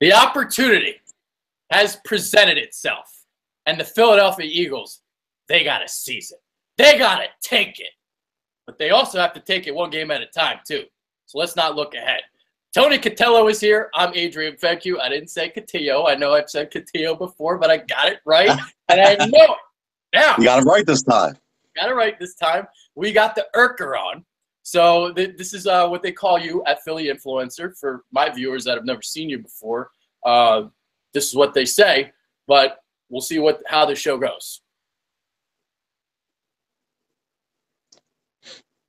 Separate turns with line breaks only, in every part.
The opportunity has presented itself, and the Philadelphia Eagles, they got to seize it. They got to take it. But they also have to take it one game at a time, too. So let's not look ahead. Tony Cutillo is here. I'm Adrian. Thank you. I didn't say Cutillo. I know I've said Cutillo before, but I got it right, and I know it. Now,
you got it right this time.
Got it right this time. We got the Urker on. So this is what they call you at Philly Influencer. For my viewers that have never seen you before, this is what they say. But we'll see how the show goes.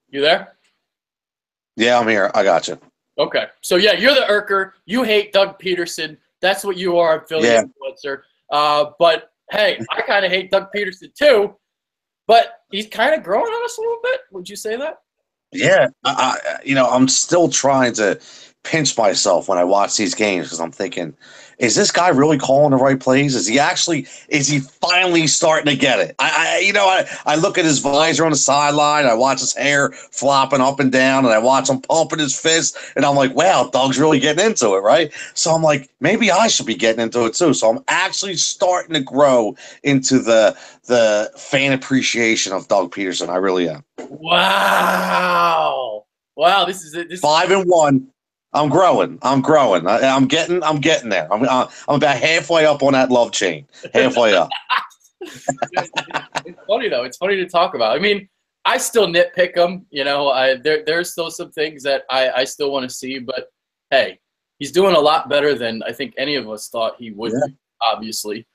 You there?
Yeah, I'm here. I got you.
Okay. So, yeah, you're the Urker. You hate Doug Peterson. That's what you are at Philly Influencer. But, hey, I kind of hate Doug Peterson too. But he's kind of growing on us a little bit. Would you say that?
Yeah. I'm still trying to pinch myself when I watch these games because I'm thinking, is this guy really calling the right plays? Is he finally starting to get it? I look at his visor on the sideline. I watch his hair flopping up and down, and I watch him pumping his fist, and I'm like, wow, Doug's really getting into it, right? So I'm like, maybe I should be getting into it too. So I'm actually starting to grow into the fan appreciation of Doug Peterson. I really am.
Wow. This is it.
5-1. I'm growing. I'm getting there. I'm about halfway up on that love chain. Halfway up.
It's funny though. It's funny to talk about. I mean, I still nitpick him. There's still some things that I still want to see. But hey, he's doing a lot better than I think any of us thought he would. Yeah. Obviously,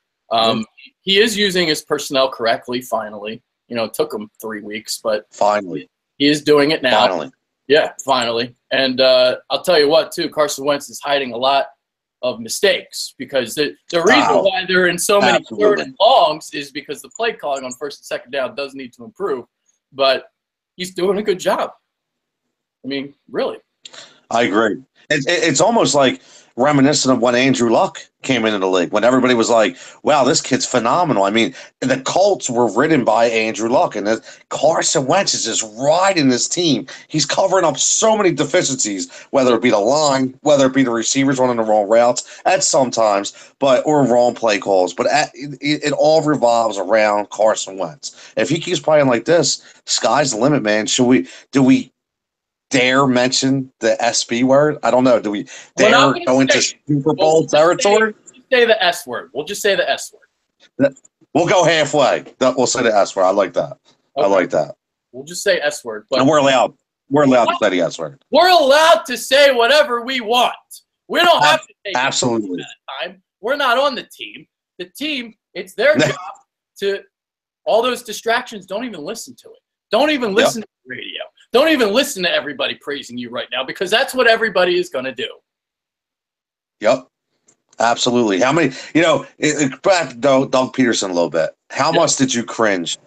he is using his personnel correctly. Finally, it took him 3 weeks, but
finally,
he is doing it now.
Finally.
Yeah, finally. And I'll tell you what, too, Carson Wentz is hiding a lot of mistakes because the reason why they're in so many third and longs is because the play calling on first and second down does need to improve. But he's doing a good job. I mean, really.
I agree. It's almost like reminiscent of when Andrew Luck came into the league, when everybody was like, wow, this kid's phenomenal. I mean, the Colts were ridden by Andrew Luck, and Carson Wentz is just riding this team. He's covering up so many deficiencies, whether it be the line, whether it be the receivers running the wrong routes at sometimes, or wrong play calls. But it all revolves around Carson Wentz. If he keeps playing like this, sky's the limit, man. Do we dare mention the SB word? I don't know. Do we dare go into Super Bowl territory?
Say the S word. We'll just say the S word.
We'll go halfway. We'll say the S word. I like that. Okay. I like that.
We'll just say S word.
And we're allowed. We're allowed to say the S word.
We're allowed to say whatever we want. We don't have to take
absolutely
at a time. We're not on the team. The team, it's their job to all those distractions. Don't even listen to it. Don't even listen to the radio. Don't even listen to everybody praising you right now because that's what everybody is going to do.
Yep. Absolutely. How many, back to Doug Peterson a little bit. How much did you cringe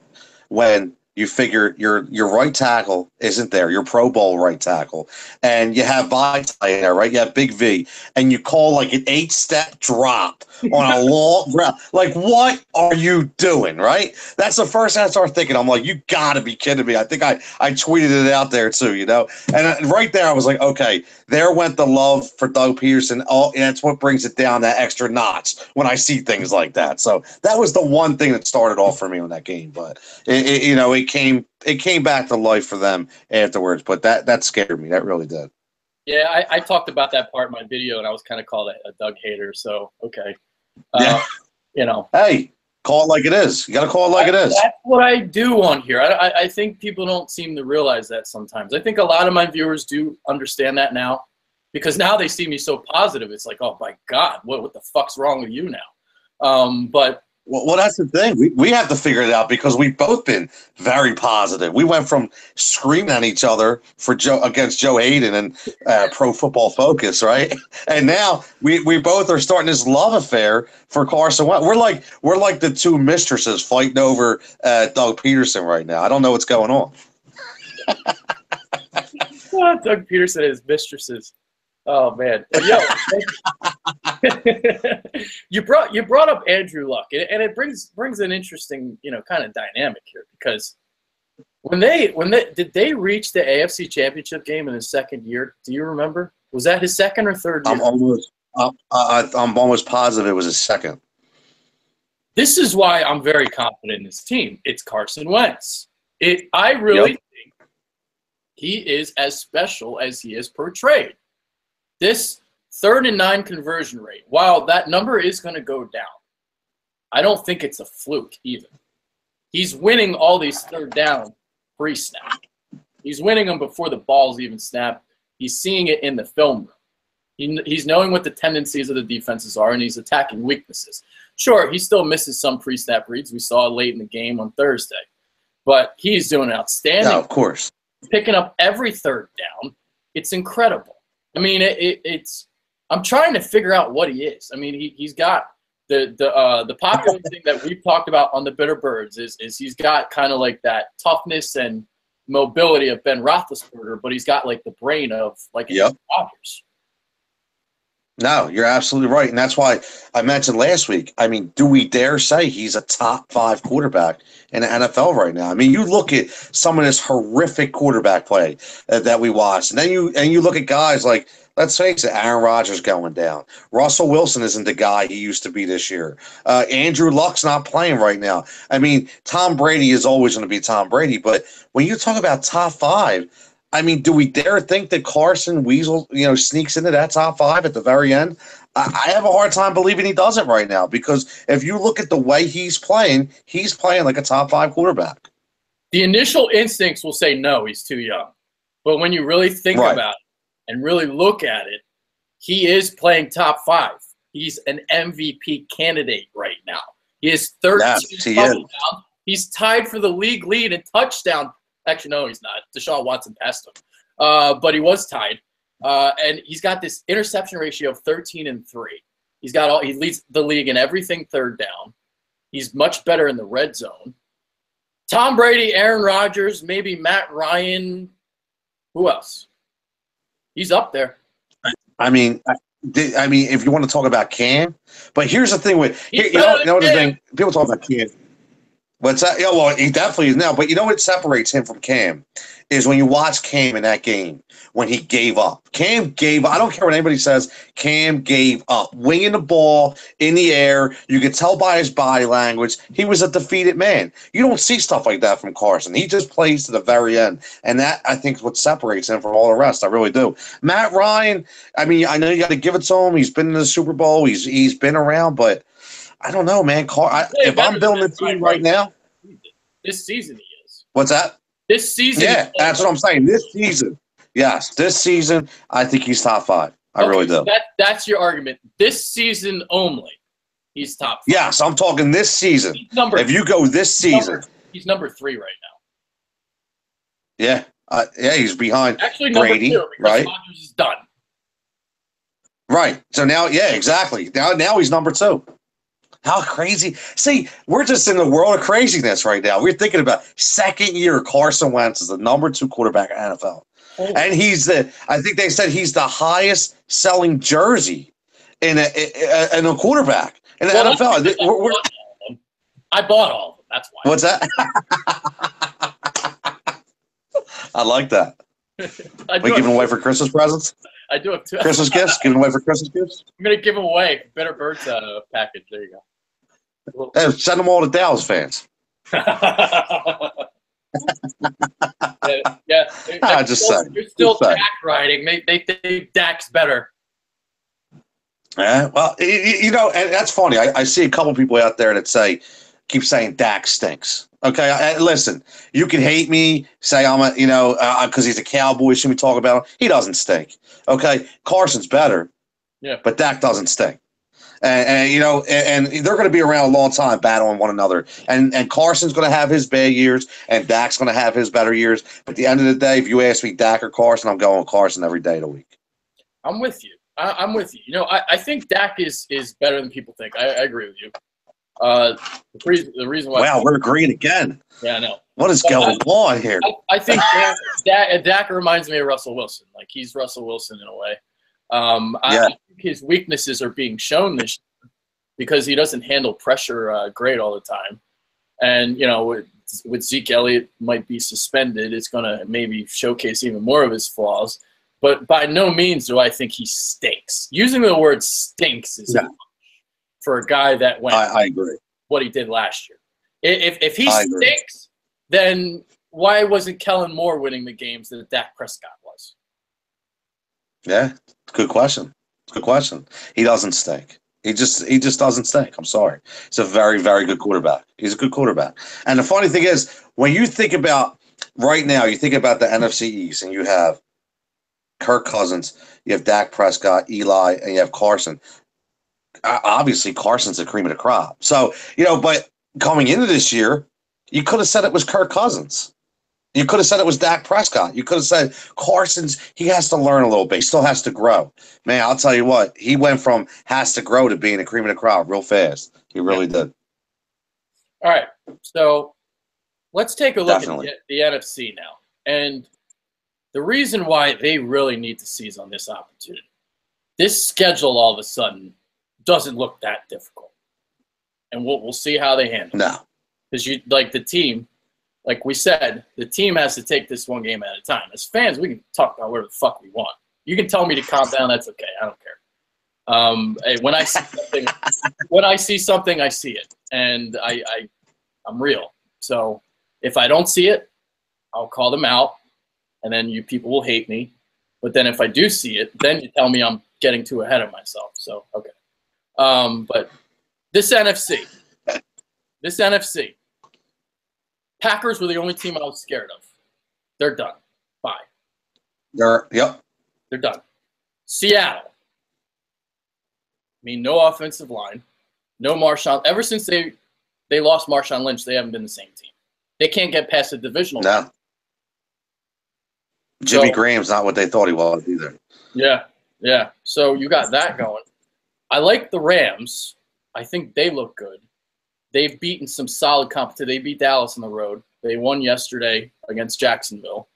when you figure your right tackle isn't there, your Pro Bowl right tackle, and you have Vitae in there, right? You have Big V, and you call like an 8-step drop on a long route. Like, what are you doing, right? That's the first thing I start thinking. I'm like, you got to be kidding me. I think I tweeted it out there too, And right there, I was like, okay, there went the love for Doug Peterson. Oh, and that's what brings it down that extra notch when I see things like that. So that was the one thing that started off for me in that game. But, it came back to life for them afterwards. But that scared me. That really did.
Yeah, I talked about that part in my video, and I was kind of called a Doug hater. So, okay.
Hey, call it like it is. You got to call it like it is.
That's what I do on here. I think people don't seem to realize that sometimes. I think a lot of my viewers do understand that now because now they see me so positive. It's like, oh, my God, what the fuck's wrong with you now? But
Well, that's the thing. We have to figure it out because we've both been very positive. We went from screaming at each other against Joe Hayden and Pro Football Focus, right? And now we both are starting this love affair for Carson Wentz. We're like the two mistresses fighting over Doug Peterson right now. I don't know what's going on.
Doug Peterson and his mistresses. Oh man, yo, you brought up Andrew Luck, and it brings an interesting kind of dynamic here because when did they reach the AFC Championship game in his second year? Do you remember? Was that his second or third year?
I'm almost positive it was his second.
This is why I'm very confident in this team. It's Carson Wentz. I really think he is as special as he is portrayed. This 3rd and 9 conversion rate, while that number is going to go down, I don't think it's a fluke either. He's winning all these 3rd down pre-snap. He's winning them before the ball's even snapped. He's seeing it in the film room. He's knowing what the tendencies of the defenses are, and he's attacking weaknesses. Sure, he still misses some pre-snap reads. We saw it late in the game on Thursday. But he's doing outstanding.
Yeah, of course.
Picking up every 3rd down. It's incredible. I mean, it's – I'm trying to figure out what he is. I mean, he's got the popular thing that we've talked about on the Bitter Birds is he's got kind of like that toughness and mobility of Ben Roethlisberger, but he's got like the brain of like Rodgers.
No, you're absolutely right. And that's why I mentioned last week, I mean, do we dare say he's a top 5 quarterback in the NFL right now? I mean, you look at some of this horrific quarterback play that we watched, and then you look at guys like, let's face it, Aaron Rodgers going down. Russell Wilson isn't the guy he used to be this year. Andrew Luck's not playing right now. I mean, Tom Brady is always going to be Tom Brady, but when you talk about top 5, I mean, do we dare think that Carson Weasel, sneaks into that top 5 at the very end? I have a hard time believing he doesn't right now, because if you look at the way he's playing like a top 5 quarterback.
The initial instincts will say no, he's too young. But when you really think about it and really look at it, he is playing top 5. He's an MVP candidate right now. He is 13 touchdowns. He's tied for the league lead in touchdown. Actually, no, he's not. Deshaun Watson passed him. But he was tied. And he's got this interception ratio of 13-3. He leads the league in everything 3rd down. He's much better in the red zone. Tom Brady, Aaron Rodgers, maybe Matt Ryan. Who else? He's up there.
I mean, if you want to talk about Cam, but here's the thing with the thing people talk about Cam. What's that? Yeah, well, he definitely is now. But you know what separates him from Cam is when you watch Cam in that game when he gave up. Cam gave up. I don't care what anybody says. Cam gave up. Winging the ball in the air. You could tell by his body language. He was a defeated man. You don't see stuff like that from Carson. He just plays to the very end. And that, I think, is what separates him from all the rest. I really do. Matt Ryan, I mean, I know you got to give it to him. He's been in the Super Bowl. He's been around, but I don't know, man. If I'm building a team right now.
This season he is.
What's that?
This season.
Yeah, that's what I'm saying. This season. Yes, this season, I think he's top 5. I really do.
So that's your argument. This season only, he's top 5.
Yes, I'm talking this season. If you go this season.
He's number 3 right now.
Yeah. He's behind
Brady, number 2,
right?
Rodgers is done.
Right. So now, yeah, exactly. Now he's number 2. How crazy. See, we're just in the world of craziness right now. We're thinking about second year Carson Wentz is the number 2 quarterback in the NFL. And I think they said he's the highest selling jersey in a quarterback in the NFL.
I bought all of them. That's why.
What's that? I like that. We giving away for Christmas presents?
I do have 2.
Christmas gifts? Giving away for Christmas gifts?
I'm going to give them away. Better Birds package. There you go.
Hey, send them all to Dallas fans.
Yeah.
I just say.
You're still Dak riding. They think Dak's better.
Yeah, well, and that's funny. I see a couple people out there that keep saying Dak stinks. Okay, listen, you can hate me, say I'm because he's a Cowboy. Should we talk about him? He doesn't stink. Okay, Carson's better.
Yeah,
but Dak doesn't stink. And they're going to be around a long time battling one another. And Carson's going to have his bad years, and Dak's going to have his better years. But at the end of the day, if you ask me Dak or Carson, I'm going with Carson every day of the week.
I'm with you. I'm with you. I think Dak is better than people think. I agree with you. The reason why.
Wow, we're agreeing again.
Yeah, I know.
What is going on here?
I think Dak reminds me of Russell Wilson. Like, he's Russell Wilson in a way. I think his weaknesses are being shown this year because he doesn't handle pressure great all the time. And, with Zeke Elliott might be suspended, it's going to maybe showcase even more of his flaws. but by no means do I think he stinks. Using the word stinks is much for a guy that went
I agree.
what he did last year. If he stinks, then why wasn't Kellen Moore winning the games that Dak Prescott was?
Yeah, good question. Good question. He doesn't stink. He just doesn't stink. I'm sorry. He's a very, very good quarterback. He's a good quarterback. And the funny thing is, when you think about right now, you think about the NFC East, and you have Kirk Cousins, you have Dak Prescott, Eli, and you have Carson. Obviously, Carson's the cream of the crop. So, but coming into this year, you could have said it was Kirk Cousins. You could have said it was Dak Prescott. You could have said Carson's, he has to learn a little bit. He still has to grow. Man, I'll tell you what, he went from has to grow to being a cream of the crop real fast. He really did.
All right, so let's take a look at the NFC now. And the reason why they really need to seize on this opportunity, this schedule all of a sudden doesn't look that difficult. And we'll see how they handle it.
No.
Because the team, like we said, the team has to take this one game at a time. As fans, we can talk about whatever the fuck we want. You can tell me to calm down. That's okay. I don't care. When I see something, I see it, and I'm real. So if I don't see it, I'll call them out, and then you people will hate me. But then if I do see it, then you tell me I'm getting too ahead of myself. So okay. But this NFC. Packers were the only team I was scared of. They're done. Bye.
They're
done. Seattle. No offensive line. No Marshawn. Ever since they lost Marshawn Lynch, they haven't been the same team. They can't get past the divisional.
No. Jimmy Graham's not what they thought he was either.
Yeah. So you got that going. I like the Rams. I think they look good. They've beaten some solid competition. They beat Dallas on the road. They won yesterday against Jacksonville.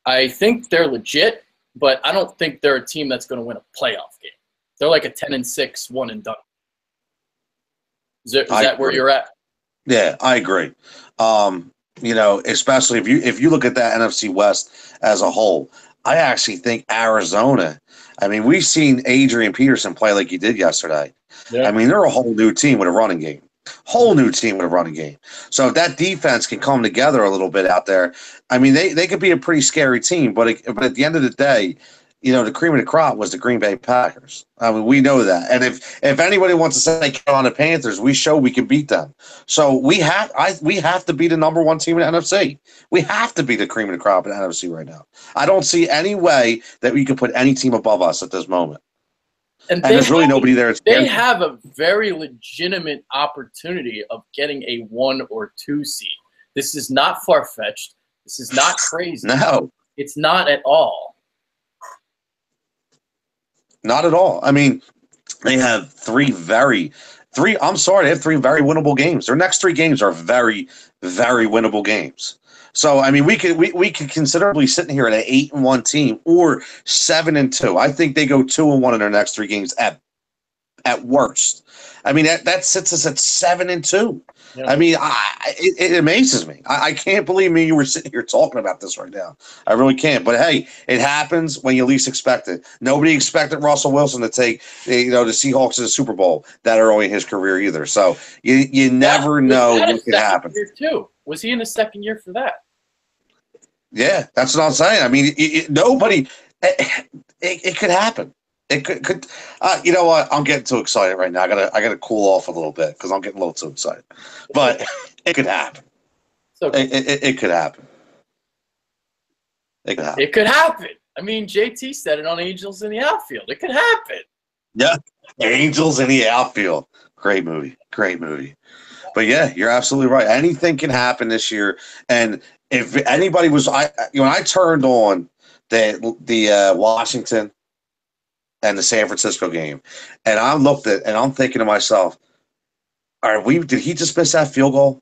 I think they're legit, but I don't think they're a team that's going to win a playoff game. They're like a 10-6, one and done. Is that where you're at?
Yeah, I agree. Especially if you look at that NFC West as a whole, I actually think Arizona. We've seen Adrian Peterson play like he did yesterday. Yeah. They're a whole new team with a running game. So if that defense can come together a little bit out there, they could be a pretty scary team. But at the end of the day, the cream of the crop was the Green Bay Packers. We know that. And if anybody wants to say Carolina Panthers, we show we can beat them. So we have to be the number one team in the NFC. We have to be the cream of the crop in the NFC right now. I don't see any way that we could put any team above us at this moment. And there's really nobody there.
They have a very legitimate opportunity of getting a 1 or 2 seed. This is not far-fetched. This is not crazy.
No.
It's not at all.
Not at all. They have three very winnable games. Their next 3 games are very, very winnable games. So we could considerably sit here at an 8-1 team or 7-2. I think they go 2-1 in their next 3 games at worst. That sits us at 7-2. Yeah. It amazes me. I can't believe you were sitting here talking about this right now. I really can't. But hey, it happens when you least expect it. Nobody expected Russell Wilson to take the Seahawks to the Super Bowl that early in his career either. So you never know what could happen.
Too. Was he in the second year for that?
Yeah, that's what I'm saying. Nobody. It could happen. It could. You know what? I'm getting too excited right now. I gotta cool off a little bit because I'm getting a little too excited. But it could happen. It could happen. It could happen.
It could happen. JT said it on Angels in the Outfield. It could happen.
Yeah, Angels in the Outfield. Great movie. But yeah, you're absolutely right. Anything can happen this year. And if anybody was, when I turned on the Washington and the San Francisco game, and I looked at and I'm thinking to myself, did he just miss that field goal?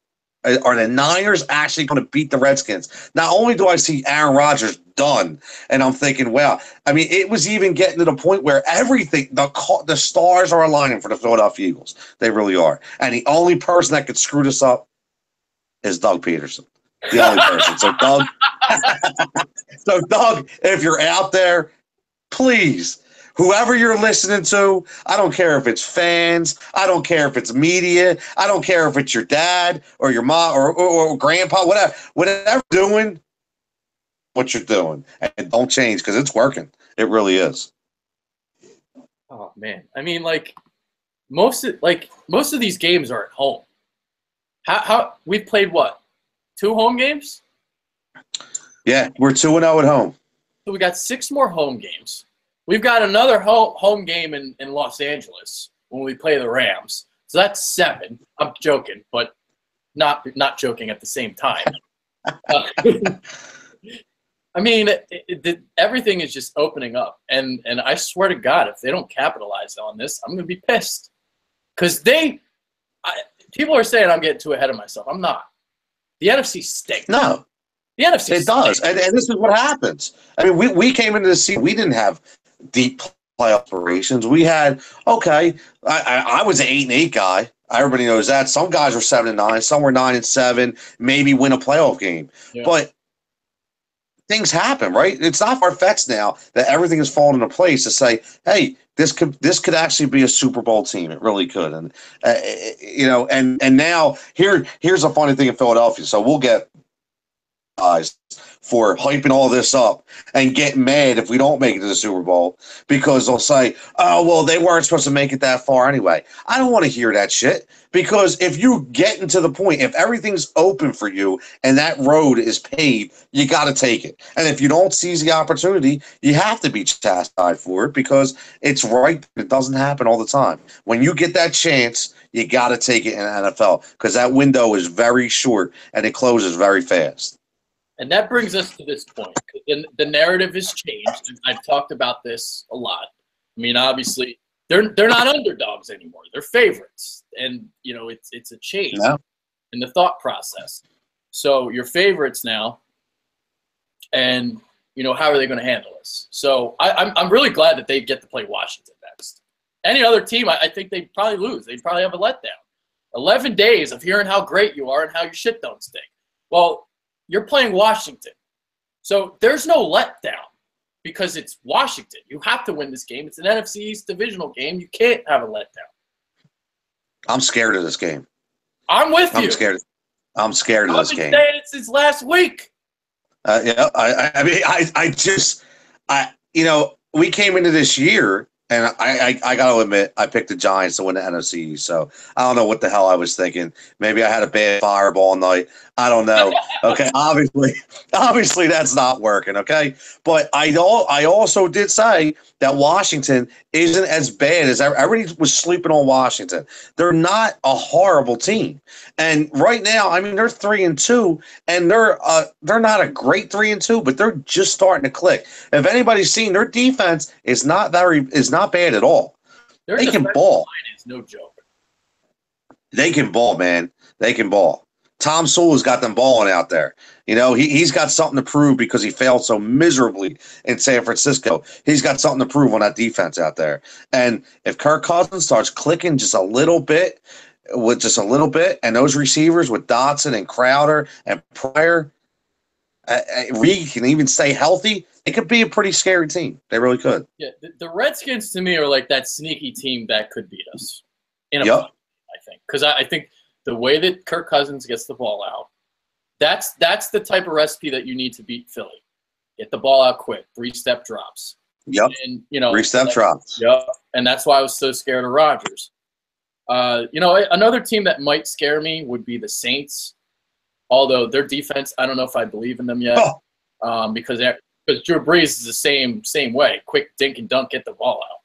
Are the Niners actually going to beat the Redskins? Not only do I see Aaron Rodgers done, and I'm thinking, wow. It was even getting to the point where everything, the stars are aligning for the Philadelphia Eagles. They really are. And the only person that could screw this up is Doug Peterson. The only person. So Doug, if you're out there, please, whoever you're listening to, I don't care if it's fans, I don't care if it's media, I don't care if it's your dad or your mom or grandpa, whatever you're doing, what you're doing, and don't change because it's working. It really is.
Oh man, I mean, like most of these games are at home. How we've played what? 2 home games?
Yeah, we're 2-0 at home.
So we got 6 more home games. We've got another home game in Los Angeles when we play the Rams. So that's 7. I'm joking, but not joking at the same time. I mean, everything is just opening up, and I swear to God, if they don't capitalize on this, I'm going to be pissed. Because people are saying I'm getting too ahead of myself. I'm not. The NFC stinks.
No.
The NFC
It does, and this is what happens. I mean, we came into the season, we didn't have deep playoff aspirations. We had, okay, I was an 8-8 guy. Everybody knows that. Some guys were 7-9, some were 9-7, maybe win a playoff game. Yeah. But things happen, right? It's not far-fetched now that everything is falling into place to say, hey, this could actually be a Super Bowl team. It really could. And and now here's a funny thing in Philadelphia. So we'll get guys for hyping all this up and getting mad if we don't make it to the Super Bowl because they'll say, oh, well, they weren't supposed to make it that far anyway. I don't want to hear that shit because if you get into the point, if everything's open for you and that road is paved, you got to take it. And if you don't seize the opportunity, you have to be chastised for it because it's right. It doesn't happen all the time. When you get that chance, you got to take it in the NFL because that window is very short and it closes very fast.
And that brings us to this point. The narrative has changed. And I've talked about this a lot. I mean, obviously, they're not underdogs anymore. They're favorites. And, it's a change in the thought process. So you're favorites now. And, how are they going to handle this? So I'm really glad that they get to play Washington next. Any other team, I think they'd probably lose. They'd probably have a letdown. 11 days of hearing how great you are and how your shit don't stink. Well, you're playing Washington. So there's no letdown because it's Washington. You have to win this game. It's an NFC East divisional game. You can't have a letdown.
I'm scared of this game.
I'm with you.
I'm scared of this game.
I've been saying it since last week.
We came into this year, and I got to admit, I picked the Giants to win the NFC East, so I don't know what the hell I was thinking. Maybe I had a bad fireball night. I don't know. Okay, obviously that's not working, okay? But I also did say that Washington isn't as bad as everybody was sleeping on Washington. They're not a horrible team. And right now, I mean, they're 3-2, and they're not a great 3-2, but they're just starting to click. If anybody's seen, their defense is not bad at all. They can ball.
Is no joke.
They can ball, man. They can ball. Tom Sewell's got them balling out there. He's got something to prove because he failed so miserably in San Francisco. He's got something to prove on that defense out there. And if Kirk Cousins starts clicking just a little bit, and those receivers with Dotson and Crowder and Pryor, Reed can even stay healthy, it could be a pretty scary team. They really could.
Yeah, the Redskins to me are like that sneaky team that could beat us in a moment, I think. Because I think the way that Kirk Cousins gets the ball out, that's the type of recipe that you need to beat Philly. Get the ball out quick, 3-step drops.
Yep.
And
3-step drops.
Yep. And that's why I was so scared of Rodgers. Another team that might scare me would be the Saints. Although their defense, I don't know if I believe in them yet. Because Drew Brees is the same way. Quick dink and dunk, get the ball out.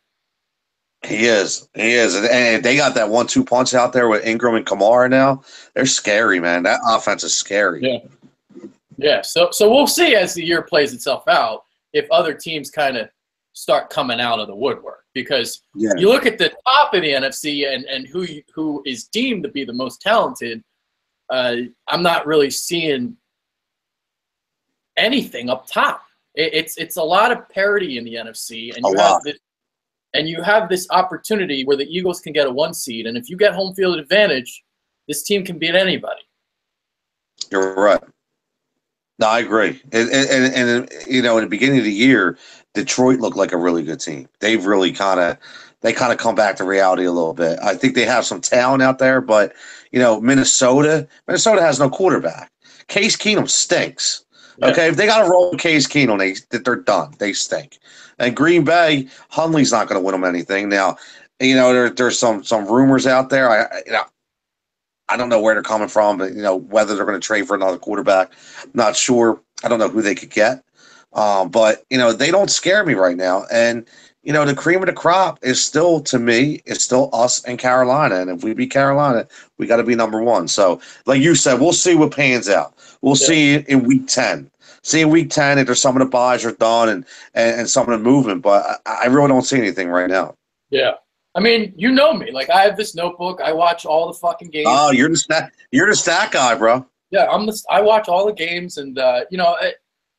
He is. And they got that 1-2 punch out there with Ingram and Kamara now. They're scary, man. That offense is scary.
Yeah. So we'll see as the year plays itself out if other teams kind of start coming out of the woodwork. Because you look at the top of the NFC and who is deemed to be the most talented, I'm not really seeing anything up top. It's a lot of parity in the NFC, and you have this opportunity where the Eagles can get a 1 seed, and if you get home field advantage, this team can beat anybody.
You're right. No, I agree. And you know, in the beginning of the year, Detroit looked like a really good team. They've really kind of come back to reality a little bit. I think they have some talent out there, but you know, Minnesota has no quarterback. Case Keenum stinks.
Yeah.
Okay, if they got to roll with Case Keenum, they're done. They stink. And Green Bay, Hundley's not going to win them anything. Now, you know, there's some rumors out there. I don't know where they're coming from, but you know whether they're going to trade for another quarterback. I'm not sure. I don't know who they could get, but you know they don't scare me right now. And you know the cream of the crop is still, to me, it's still us and Carolina. And if we beat Carolina, we got to be number one. So, like you said, we'll see what pans out. We'll see in week 10. See in week 10 if there's some of the buys are done and some of the movement. But I really don't see anything right now.
Yeah. I mean, you know me. Like, I have this notebook. I watch all the fucking games.
Oh, you're the stat guy, bro.
Yeah, I watch all the games, and you know,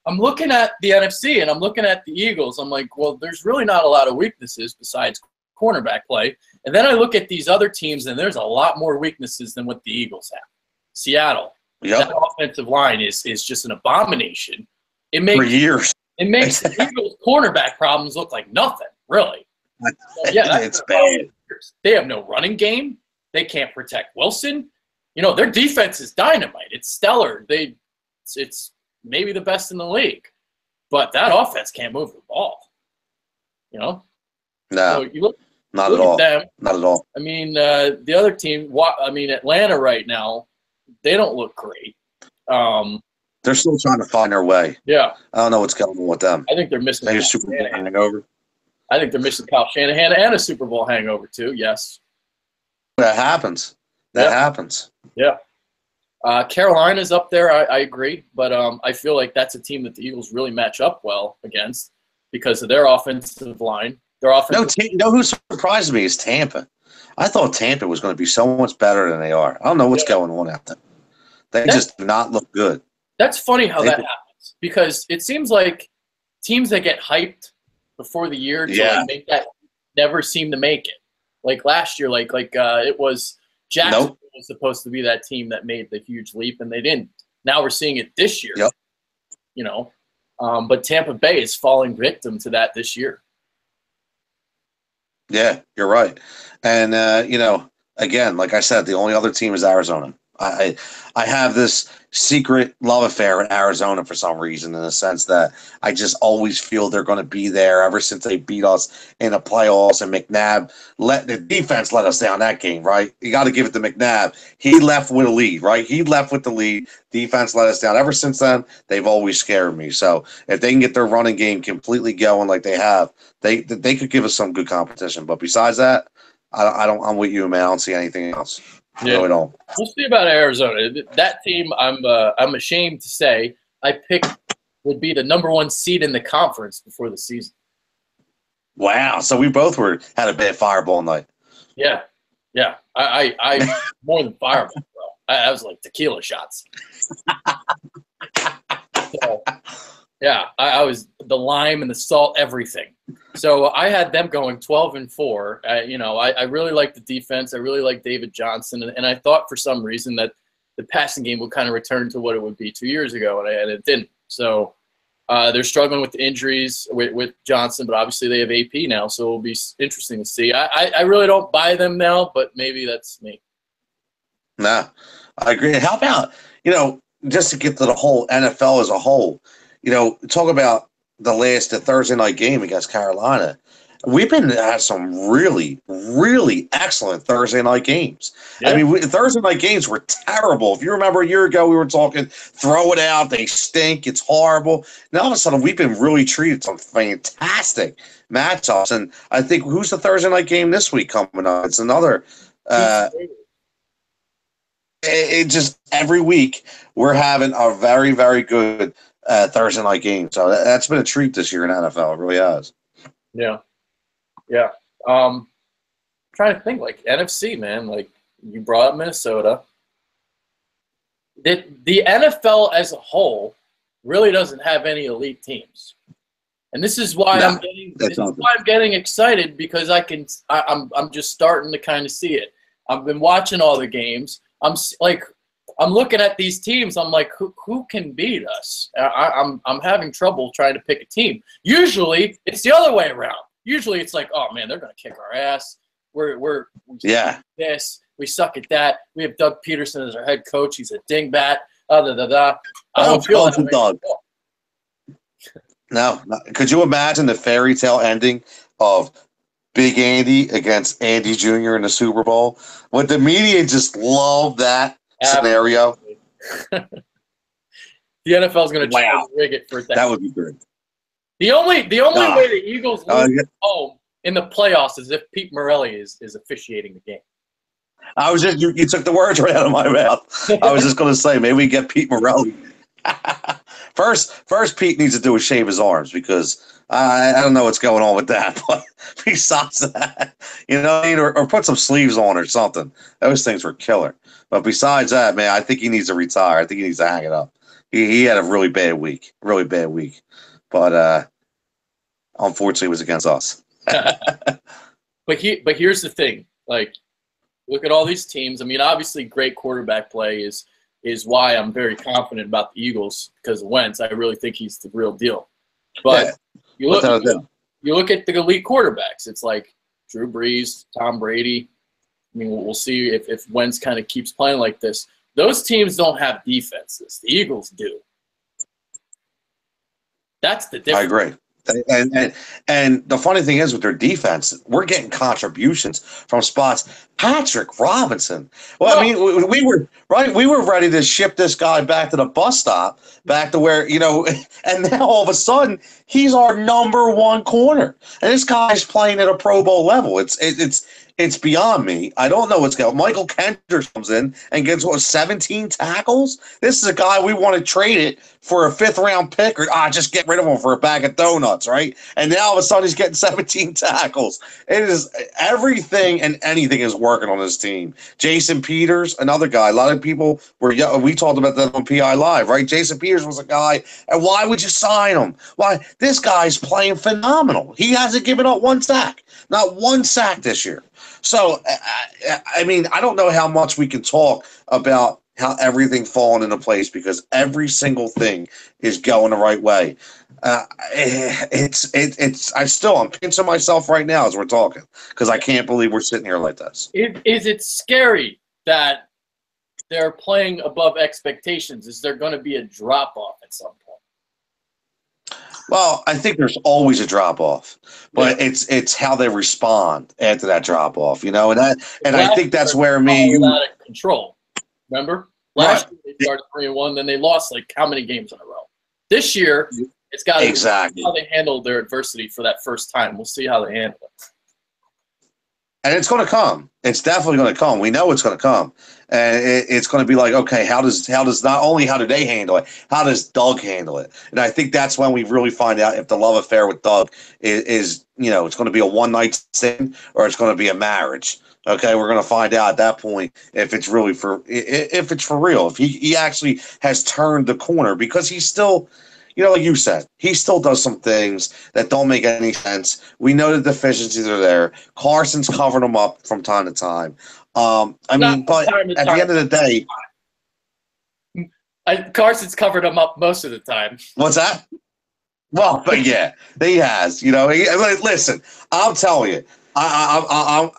I'm looking at the NFC, and I'm looking at the Eagles. I'm like, well, there's really not a lot of weaknesses besides cornerback play. And then I look at these other teams, and there's a lot more weaknesses than what the Eagles have. Seattle, that offensive line is just an abomination.
For years.
It makes the Eagles' cornerback problems look like nothing, really. Yeah,
it's bad.
They have no running game. They can't protect Wilson. You know, their defense is dynamite. It's stellar. It's maybe the best in the league. But that offense can't move the ball. You know?
No,
so you look
at all.
Them.
Not at all.
I mean, the other team, Atlanta right now, they don't look great.
They're still trying to find their way.
Yeah.
I don't know what's going on with them.
I think they're missing
a Super Bowl hangover.
I think they're missing Kyle Shanahan and a Super Bowl hangover too. Yes.
That happens. That happens.
Yeah. Carolina's up there. I agree, but I feel like that's a team that the Eagles really match up well against because of their offensive line. Their offensive.
You know who surprised me is Tampa. I thought Tampa was going to be so much better than they are. I don't know what's going on out there. They just do not look good.
That's funny how that happens because it seems like teams that get hyped before the year to make that never seem to make it. Like last year, it was Jacksonville was supposed to be that team that made the huge leap, and they didn't. Now we're seeing it this year.
Yep.
You know, but Tampa Bay is falling victim to that this year.
Yeah, you're right. And you know, again, like I said, the only other team is Arizona. I have this secret love affair with Arizona for some reason, in the sense that I just always feel they're going to be there ever since they beat us in the playoffs. And McNabb the defense let us down that game, right? You got to give it to McNabb. He left with a lead, right? He left with the lead. Defense let us down. Ever since then, they've always scared me. So if they can get their running game completely going like they have, they could give us some good competition. But besides that, I'm with you, man. I don't see anything else.
Yeah.
No, at all.
We'll see about Arizona. That team, I'm ashamed to say, I picked would be the number 1 seed in the conference before the season.
Wow! So we both had a bad fireball night.
Yeah. I more than fireball, bro. I was like tequila shots. So, yeah, I was the lime and the salt, everything. So I had them going 12-4. You know, I really like the defense. I really like David Johnson, and I thought for some reason that the passing game would kind of return to what it would be 2 years ago, and it didn't. So they're struggling with the injuries with Johnson, but obviously they have AP now, so it'll be interesting to see. I really don't buy them now, but maybe that's me.
Nah, I agree. How about, you know, just to get to the whole NFL as a whole, you know, talk about the Thursday night game against Carolina. We've been at some really, really excellent Thursday night games. Yeah. I mean, Thursday night games were terrible. If you remember a year ago, we were talking, throw it out, they stink, it's horrible. Now all of a sudden, we've been really treated some fantastic matchups. And I think, who's the Thursday night game this week coming up? It's another it just every week we're having a very, very good Thursday night game. So that's been a treat this year in NFL. It really has.
Yeah. Trying to think, like NFC, man. Like you brought up Minnesota. The NFL as a whole really doesn't have any elite teams, and this is why I'm getting excited because I'm just starting to kind of see it. I've been watching all the games. I'm I'm looking at these teams. I'm like, who can beat us? I'm having trouble trying to pick a team. Usually, it's the other way around. Usually, it's like, oh man, they're gonna kick our ass. We suck at this. We suck at that. We have Doug Peterson as our head coach. He's a dingbat. I don't feel that way.
Doug. No, could you imagine the fairy tale ending of Big Andy against Andy Jr. in the Super Bowl? Would the media just love that scenario?
The NFL is going to try to rig it for that.
That would be good.
The only way the Eagles lose home in the playoffs is if Pete Morelli is officiating the game.
I was just you took the words right out of my mouth. I was just going to say maybe we get Pete Morelli. First, Pete needs to do is shave his arms because I don't know what's going on with that. But besides that, or put some sleeves on or something. Those things were killer. But besides that, man, I think he needs to retire. I think he needs to hang it up. He had a really bad week. But unfortunately, it was against us.
But here's the thing. Like, look at all these teams. I mean, obviously, great quarterback play is why I'm very confident about the Eagles because of Wentz. I really think he's the real deal. But you look at the elite quarterbacks. It's like Drew Brees, Tom Brady. I mean, we'll see if Wentz kind of keeps playing like this. Those teams don't have defenses. The Eagles do. That's the difference.
I agree. And the funny thing is with their defense, we're getting contributions from spots. Patrick Robinson. Well, I mean, we were right. We were ready to ship this guy back to the bus stop, back to where and now all of a sudden he's our number one corner, and this guy's playing at a Pro Bowl level. It's beyond me. I don't know what's going on. Michael Kenders comes in and gets 17 tackles. This is a guy we want to trade it for a 5th-round pick or just get rid of him for a bag of donuts, right? And now all of a sudden he's getting 17 tackles. It is everything and anything is working on this team. Jason Peters, another guy. A lot of people we talked about that on PI Live, right? Jason Peters was a guy, and why would you sign him? Why? This guy's playing phenomenal. He hasn't given up one sack. Not one sack this year. So, I mean, I don't know how much we can talk about how everything falling into place because every single thing is going the right way. I'm pinching myself right now as we're talking because I can't believe we're sitting here like this.
Is it scary that they're playing above expectations? Is there going to be a drop-off at some point?
Well, I think there's always a drop off, but it's how they respond after that drop off, and I think that's where you
out of control. Remember last year they started 3-1, then they lost like how many games in a row? This year it's got to be how they handle their adversity for that first time. We'll see how they handle it.
And it's going to come. It's definitely going to come. We know it's going to come. And it's going to be like, okay, how does not only how do they handle it, how does Doug handle it? And I think that's when we really find out if the love affair with Doug is it's going to be a one-night stand or it's going to be a marriage. Okay, we're going to find out at that point if it's really for real, if he actually has turned the corner because he's still – like you said, he still does some things that don't make any sense. We know the deficiencies are there. Carson's covering them up from time to time. But at the end of the day,
Carson's covered them up most of the time.
What's that? Well, but yeah, he has. Listen, I'm telling you,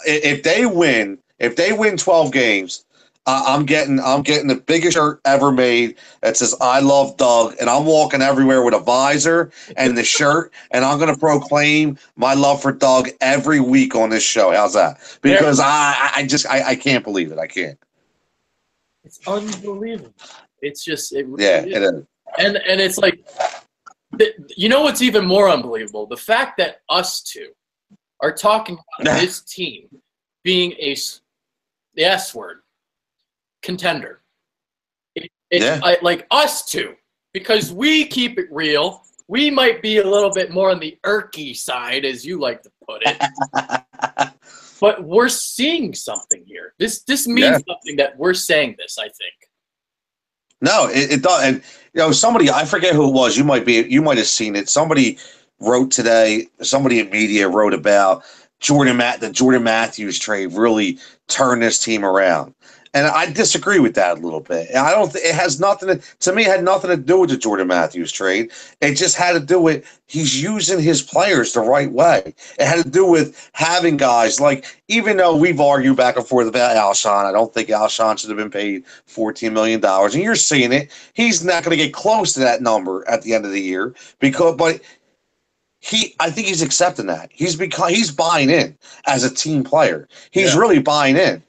if they win 12 games. I'm getting the biggest shirt ever made that says "I love Doug," and I'm walking everywhere with a visor and the shirt, and I'm going to proclaim my love for Doug every week on this show. How's that? Because I can't believe it. I can't.
It's unbelievable. It's just
it is.
And it's like, what's even more unbelievable? The fact that us two are talking about this team being the S word. Contender. Like us two, because we keep it real. We might be a little bit more on the irky side, as you like to put it, but we're seeing something here. This means something that we're saying this. I think.
No, it does, and somebody I forget who it was. You might have seen it. Somebody wrote today. Somebody in media wrote about the Jordan Matthews trade really turned this team around. And I disagree with that a little bit. I don't. It has nothing to me. It had nothing to do with the Jordan Matthews trade. It just had to do with he's using his players the right way. It had to do with having guys like, even though we've argued back and forth about Alshon, I don't think Alshon should have been paid $14 million. And you're seeing it. He's not going to get close to that number at the end of the year but I think he's accepting that. He's buying in as a team player. He's really buying in.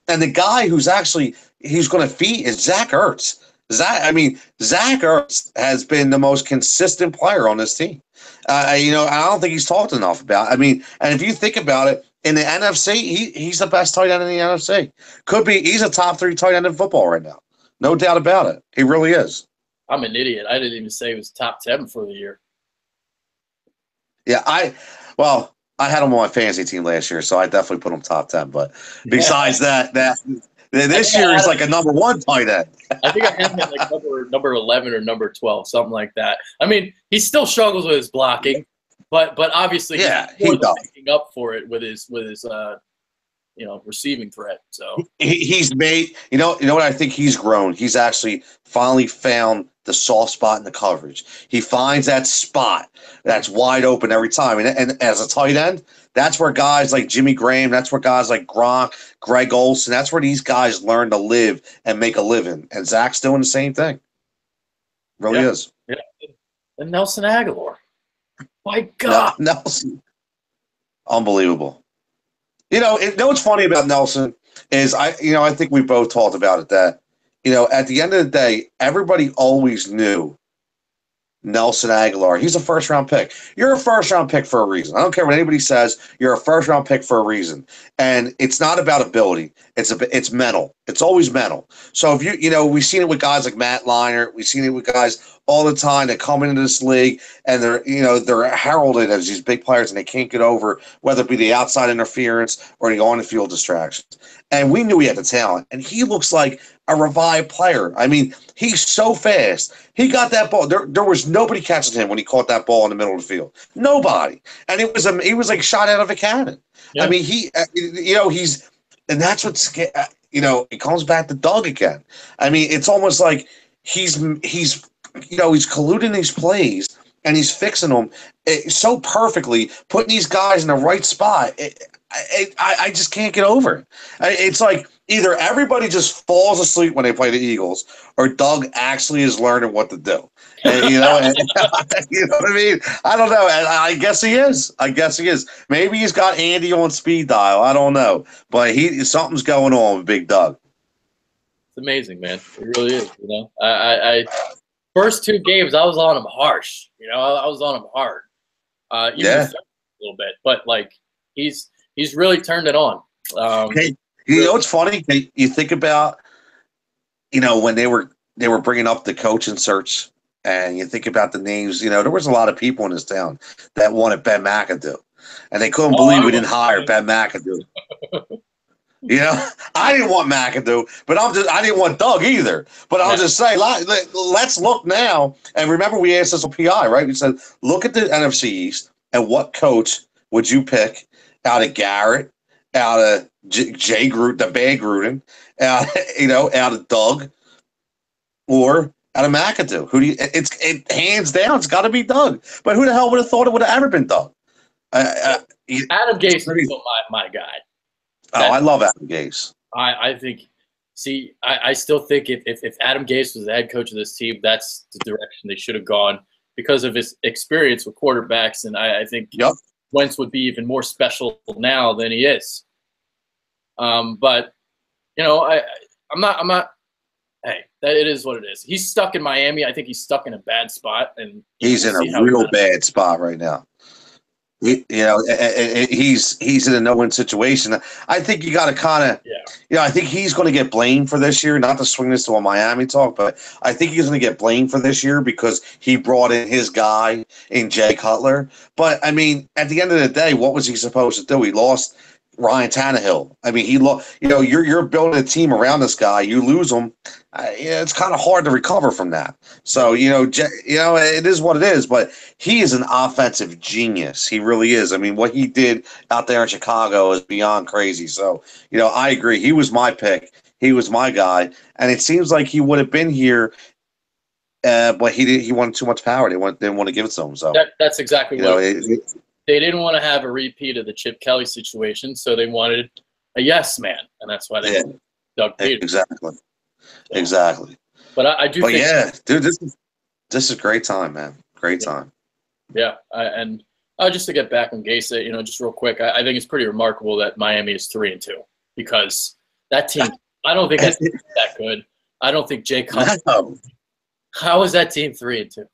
And the guy who's going to feed is Zach Ertz. Zach Ertz has been the most consistent player on this team. I don't think he's talked enough about. And if you think about it, in the NFC, he's the best tight end in the NFC. He's a top 3 tight end in football right now. No doubt about it. He really is.
I'm an idiot. I didn't even say he was top 10 for the year.
Yeah, I had him on my fantasy team last year, so I definitely put him top 10. But besides that this year he's like a number 1 tight end.
I think I had him at like number 11 or number 12, something like that. He still struggles with his blocking, but obviously he's making up for it with his receiving threat. So
he's made what I think he's grown. He's actually finally found the soft spot in the coverage. He finds that spot that's wide open every time. And as a tight end, that's where guys like Jimmy Graham, that's where guys like Gronk, Greg Olsen, that's where these guys learn to live and make a living. And Zach's doing the same thing. Really is.
Yeah. And Nelson Aguilar. My God.
Nelson. Unbelievable. What's funny about Nelson is I think we both talked about it that, at the end of the day, everybody always knew Nelson Aguilar. He's a first-round pick. You're a first-round pick for a reason. I don't care what anybody says. You're a first-round pick for a reason. And it's not about ability. It's mental. It's always mental. So if we've seen it with guys like Matt Leinart. We've seen it with guys all the time that come into this league and they're heralded as these big players and they can't get over, whether it be the outside interference or the on-the-field distractions. And we knew he had the talent. And he looks like a revived player. He's so fast. He got that ball. There was nobody catching him when he caught that ball in the middle of the field. Nobody. And he was like shot out of a cannon. Yeah. And that's what's, it comes back to Doug again. It's almost like he's colluding these plays and he's fixing them so perfectly, putting these guys in the right spot. I just can't get over it. It's like either everybody just falls asleep when they play the Eagles, or Doug actually is learning what to do. You know what I mean? I don't know. I guess he is. Maybe he's got Andy on speed dial. I don't know, but something's going on with Big Doug.
It's amazing, man. It really is. I first 2 games I was on him harsh. I was on him hard. A little bit, but he's really turned it on.
What's funny? You think about, when they were bringing up the coaching search, and you think about the names. There was a lot of people in this town that wanted Ben McAdoo, and they couldn't believe we didn't hire Ben McAdoo. I didn't want McAdoo, but I didn't want Doug either. But I'll just say, let's look now. And remember, we asked this on PI, right? We said, look at the NFC East, and what coach would you pick out of Garrett, out of Jay Gruden, the bad Gruden, out of Doug, or out of McAdoo? It hands down, it's got to be Doug. But who the hell would have thought it would have ever been Doug?
Adam Gase is my guy.
I love Adam Gase.
I think. See, I still think if Adam Gase was the head coach of this team, that's the direction they should have gone because of his experience with quarterbacks, and I think Wentz would be even more special now than he is. But I'm not. Hey, it is what it is. He's stuck in Miami. I think he's stuck in a bad spot, and
he's in a real bad spot right now. He's in a no-win situation. I think you got to kind of, I think he's going to get blamed for this year. Not to swing this to a Miami talk, but I think he's going to get blamed for this year because he brought in his guy in Jay Cutler. But at the end of the day, what was he supposed to do? He lost Ryan Tannehill. You're building a team around this guy. You lose him, it's kind of hard to recover from that. So it is what it is. But he is an offensive genius. He really is. What he did out there in Chicago is beyond crazy. So I agree. He was my pick. he was my guy, and it seems like he would have been here, but he wanted too much power. They didn't want to give it to him. So
that's exactly what they didn't want to have a repeat of the Chip Kelly situation, so they wanted a yes man, and that's why they Doug Peterson.
Exactly.
But I do. But think,
yeah, dude, this is a great time, man. Great time.
Yeah, and just to get back on Gase, just real quick, I think it's pretty remarkable that Miami is 3-2 because that team. I don't think that's that good. I don't think Jay Cutler. No. How is that team 3-2?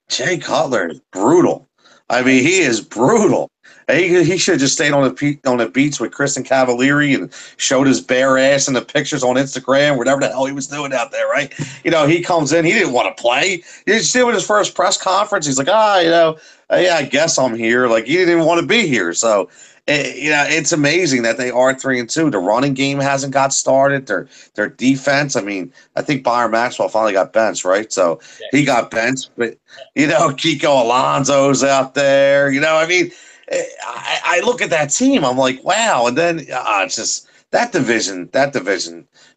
Jay Cutler is brutal. I mean, he is brutal. He should have just stayed on the beach with Kristen Cavallari and showed his bare ass in the pictures on Instagram, whatever the hell he was doing out there, right? He comes in. He didn't want to play. He just did with his first press conference. He's like, yeah, I guess I'm here. Like, he didn't even want to be here. So, it's amazing that they are 3-2. The running game hasn't got started. Their defense. I mean, I think Byron Maxwell finally got benched, right? So he got benched, but Kiko Alonso's out there. I mean, I look at that team. I'm like, wow. And then it's just that division.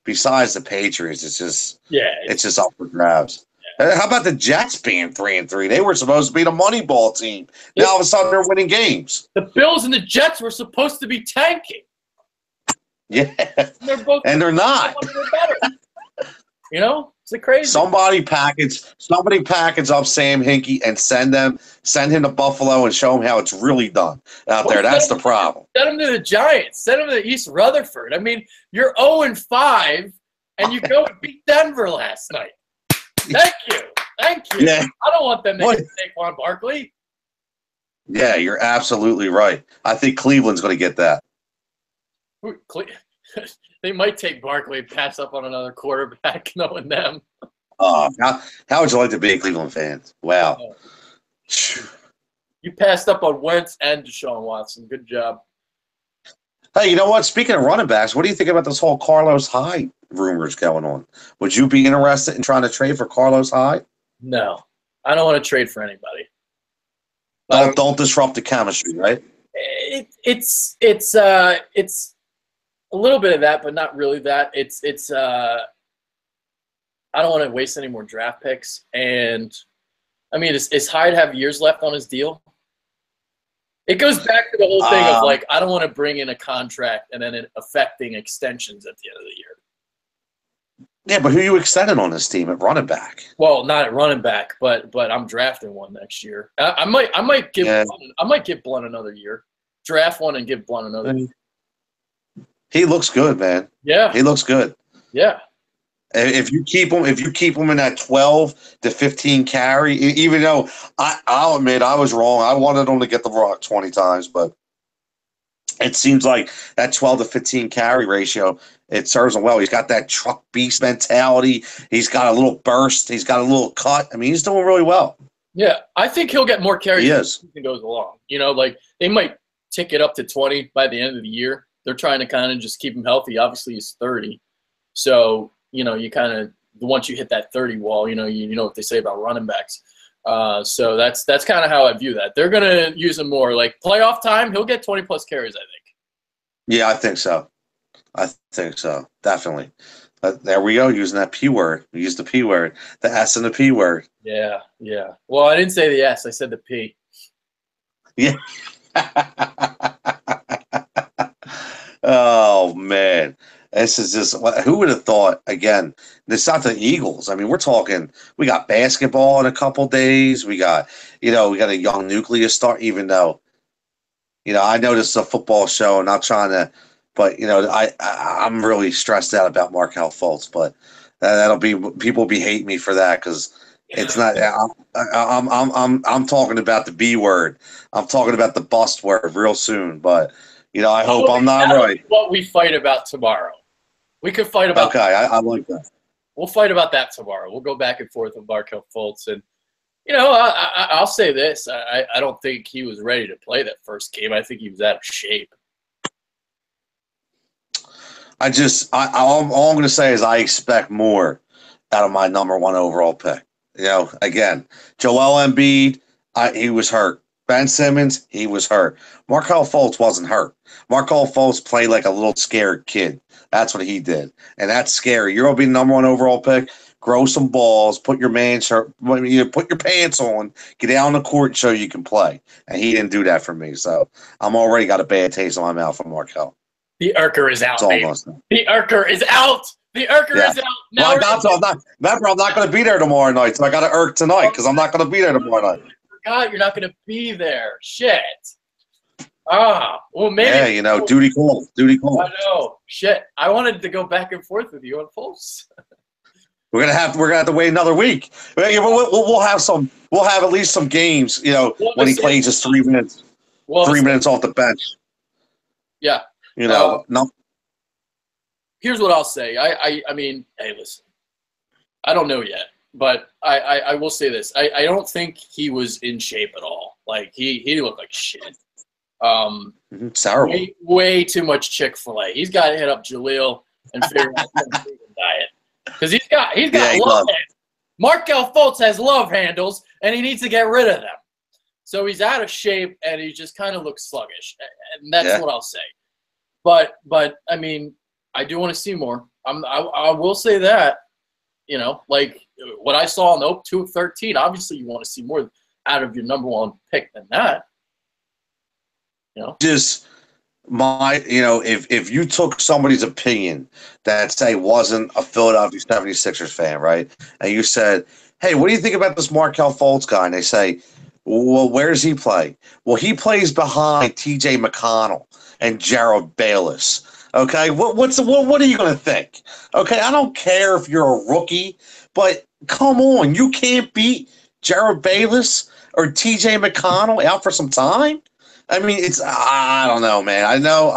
Besides the Patriots, it's just up for grabs. How about the Jets being 3-3? They were supposed to be the Moneyball team. Now all of a sudden they're winning games.
The Bills and the Jets were supposed to be tanking.
Yeah, and they're not.
It's crazy.
Somebody package up Sam Hinkie and send him to Buffalo and show him how it's really done out there. That's the problem.
Send him to the Giants. Send him to East Rutherford. I mean, you're 0-5, and you go and beat Denver last night. Thank you.
Yeah.
I don't want them to get Saquon Barkley.
Yeah, you're absolutely right. I think Cleveland's going to get that.
They might take Barkley and pass up on another quarterback, knowing them.
How would you like to be a Cleveland fan? Wow.
You passed up on Wentz and Deshaun Watson. Good job.
Hey, you know what? Speaking of running backs, what do you think about this whole Carlos Hyde rumors going on? Would you be interested in trying to trade for Carlos Hyde?
No. I don't want to trade for anybody.
Don't disrupt the chemistry, right?
It's a little bit of that, but not really that. I don't want to waste any more draft picks. And, I mean, does Hyde have years left on his deal? It goes back to the whole thing of, I don't want to bring in a contract and then it affecting extensions at the end of the year.
Yeah, but who are you extending on this team at running back?
Well, not at running back, but I'm drafting one next year. I might give Blunt another year. Draft one and give Blunt another year.
He looks good, man.
Yeah.
He looks good.
Yeah.
If you keep him in that 12 to 15 carry, even though I'll admit I was wrong. I wanted him to get the rock 20 times, but it seems like that 12 to 15 carry ratio, it serves him well. He's got that truck beast mentality. He's got a little burst. He's got a little cut. I mean, he's doing really well.
Yeah, I think he'll get more carries
as
the season goes along. They might tick it up to 20 by the end of the year. They're trying to kind of just keep him healthy. Obviously, he's 30. So, you kind of – once you hit that 30 wall, you know what they say about running backs. So that's kind of how I view that. They're going to use him more. Like playoff time, he'll get 20-plus carries, I think.
Yeah, I think so. Definitely. There we go, using that P word. We used the P word, the S and the P word.
Yeah. Well, I didn't say the S. I said the P.
Yeah. Oh, man. This is just – who would have thought, again, it's not the Eagles. I mean, we're talking – we got basketball in a couple days. We got – we got a young nucleus start, even though, I know this is a football show and not trying to – but, I'm really stressed out about Markelle Fultz. But that'll be – people will be hating me for that because it's not – I'm talking about the B word. I'm talking about the bust word real soon. But – I hope I'm not right.
What we fight about tomorrow. We could fight about.
Okay, I like that.
We'll fight about that tomorrow. We'll go back and forth with Markelle Fultz, and I'll say this: I don't think he was ready to play that first game. I think he was out of shape.
All I'm going to say is I expect more out of my number one overall pick. Again, Joel Embiid, he was hurt. Ben Simmons, he was hurt. Markelle Fultz wasn't hurt. Markelle Fultz played like a little scared kid. That's what he did. And that's scary. You're going to be the number one overall pick. Grow some balls. Put your put your pants on. Get out on the court and show you can play. And he didn't do that for me. So I'm already got a bad taste in my mouth from Markelle.
The Urker is out, baby. The Urker is out. The Urker is out.
Now I'm not going to be there tomorrow night. So I got to Urk tonight because I'm not going to be there tomorrow night.
God, you're not going to be there. Shit. Well, maybe.
Yeah, duty call.
I know. Shit. I wanted to go back and forth with you on Fultz.
We're gonna have to wait another week. We'll have some. We'll have at least some games. When he plays just 3 minutes. 3 minutes off the bench.
Yeah.
No.
Here's what I'll say. I mean, hey, listen. I don't know yet. But I will say this. I don't think he was in shape at all. Like, he looked like shit.
It's terrible.
Way too much Chick-fil-A. He's got to hit up Jaleel and figure out his diet. Because he's got love handles. Markelle Fultz has love handles, and he needs to get rid of them. So he's out of shape, and he just kind of looks sluggish. And that's what I'll say. But I mean, I do want to see more. I will say that. Like what I saw in the 2-13, obviously you want to see more out of your number one pick than that.
Just if you took somebody's opinion that, say, wasn't a Philadelphia 76ers fan, right? And you said, hey, what do you think about this Markelle Fultz guy? And they say, well, where does he play? Well, he plays behind T.J. McConnell and Gerald Bayless. Okay, what are you going to think? Okay, I don't care if you're a rookie, but come on, you can't beat Gerald Bayless or T.J. McConnell out for some time? I mean, I don't know, man. I know